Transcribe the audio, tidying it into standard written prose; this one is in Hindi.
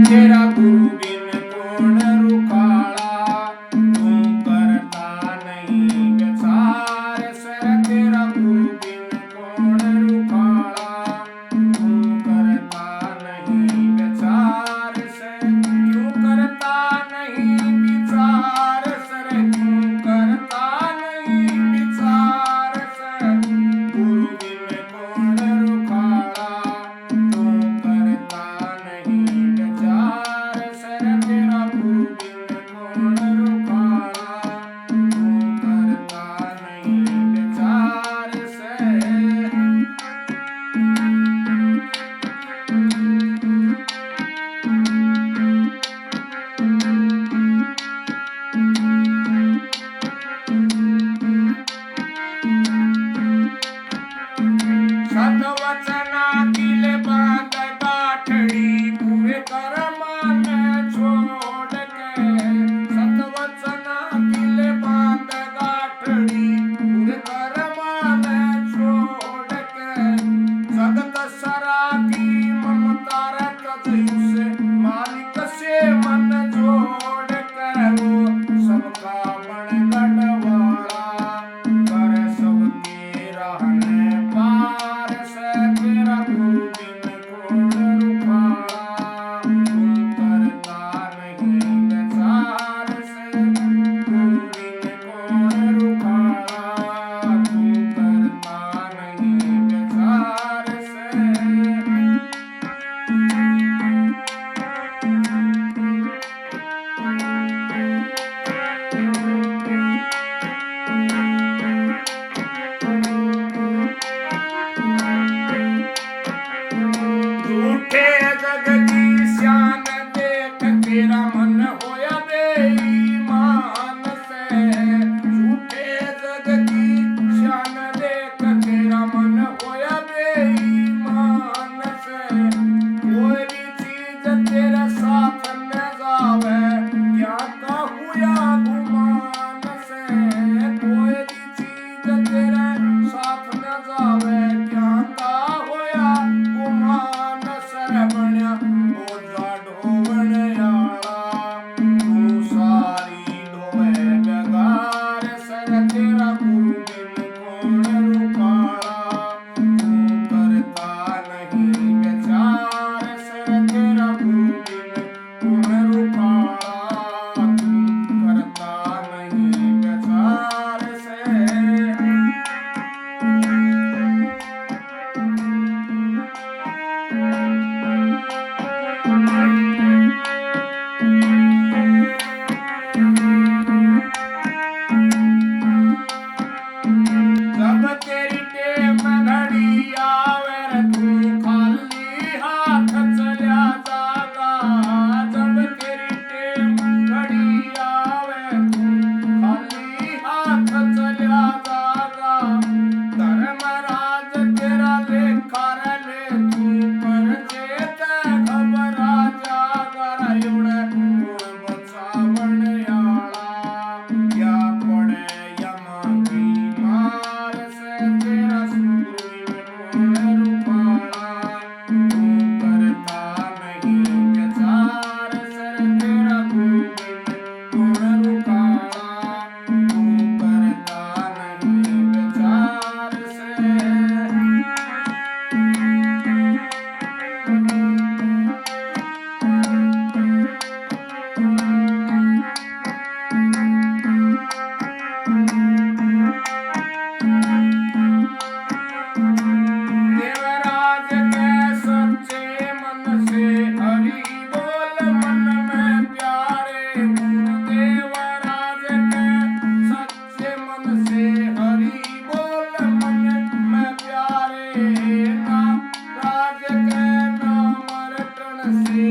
तेरा गुरु बिन कौन रुकाला, तू करता नहीं विचार सर तेरा गुरु बिन कौन रुकाला, तू करता नहीं विचार सर क्यों करता नहीं विचार सर क्यों करता नहीं विचार सर गुरु बिन कौन रुकाला, तू करता नहीं विचार सर तेरा गुरु बिन कौन रुकाला, तू करता नहीं विचार सर। सतवचनातील बांध गाठडी पुरे कर मान छोड़ के, सतवचनातील बांध गाठडी पुरे कर मान छोड़ के, जगत सराकी ममता रखत से मालिक से मन जोड़ के, वो सबका बण गढ़वाला कर सबके रहने पार से तेरा गुरु बिन कौन रुकाला, तू करता नहीं विचार से गुरु बिन कौन रुकाला, तू करता नहीं विचार से। झूठे जग की शान देख तेरा मन होया बेईमान से, झूठे जग की शान देख तेरा मन होया बेईमान से, कोई भी चीज तेरे साथ न जावे क्या कहूँ या गुमान से, कोई भी चीज तेरे साथ न जावे क्या कहूँ या गुमान सर बन्या बोझा ढोवण याला, तू सारी ढोवे बेगार सर तेरा गुरु बिन कौन रुकाला, तू करता नहीं विचार सर तेरा गुरु बिन कौन रुकाला, तू करता नहीं विचार से। जब तेरी टेम घड़ी आवे रे तू खाली हाथ चला जागा, जब तेरी टेम घड़ी आवे तू खाली हाथ चला जागा, धर्मराज तेरा लेखा ले तू पर चेत घबरा जागा, एवढे गुण बचावण याला या पडे यमाची मार से तेरा गुरु बिन कौन रुकाला, तू करता नहीं विचार सर तेरा गुरु बिन कौन रुकाला, तू करता नहीं विचार से। देवराज के सच्चे मन से हरि बोल मन में प्यारे, गुरुदेवराज के सच्चे मन से हरि बोल मन में प्यारे, नाम राज के नाम रटन से